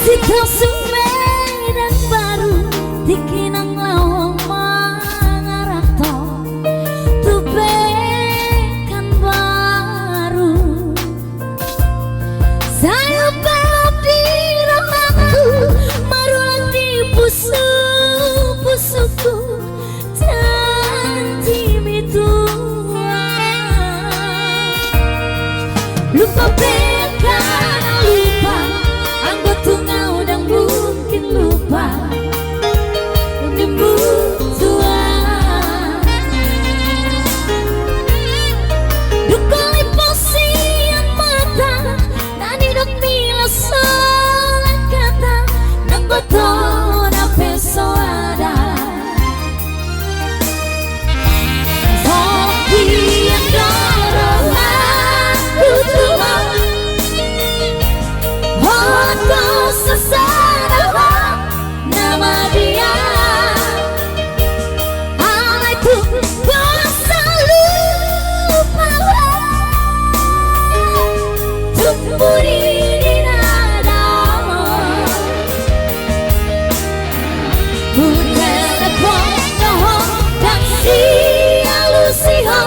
Sita Medan baru dikinang lawang mangarato tubekan baru saya belok di rahmatku marulang di pusuku janji mitua lupa bekan lupa tungau dan mungkin lupa Tuhan dukoli posian mata nani dok mila solat kata nang botona peso ada Sopi yang dorong aku Tuhan kau sesara nama dia alai tu kuasa lupa tumbuh di nada telepon dohong dan sialusiho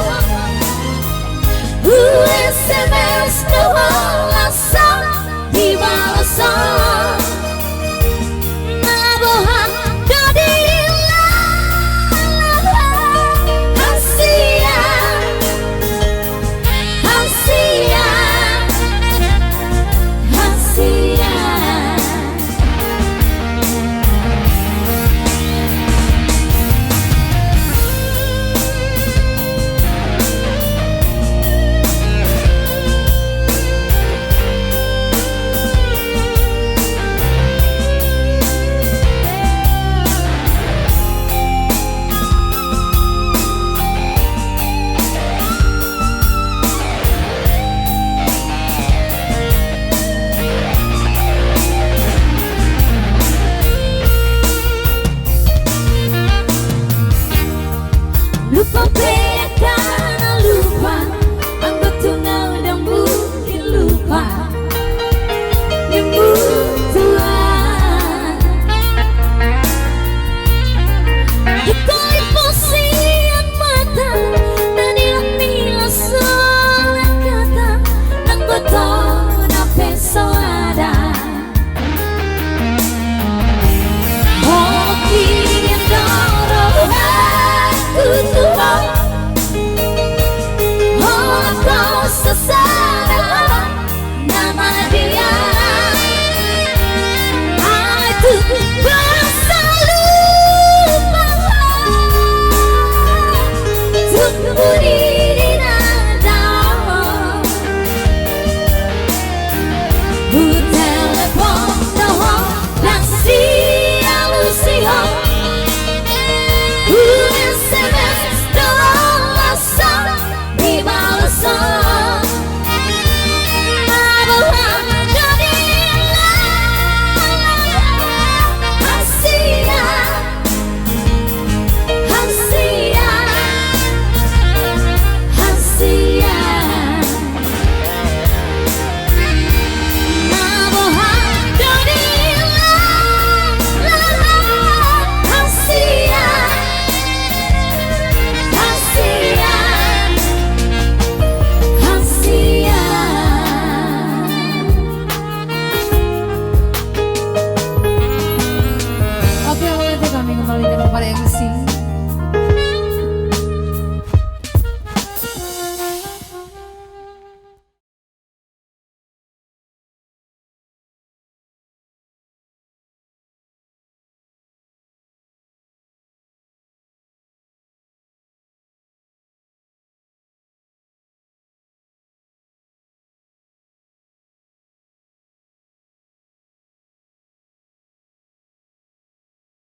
SMS dohong langsung dibalaskan nabohan kadilah hasia lupa bekan lupa anggot tungau dan mungkin lupa Tuhan dukoi posian mata dan ilang mila solat kata nang botona peso ada hoki yang dorong aku Tuhan kau sesara nama dia aku kuasa lupa tumbuh di nada telepon dohong dan sialusiho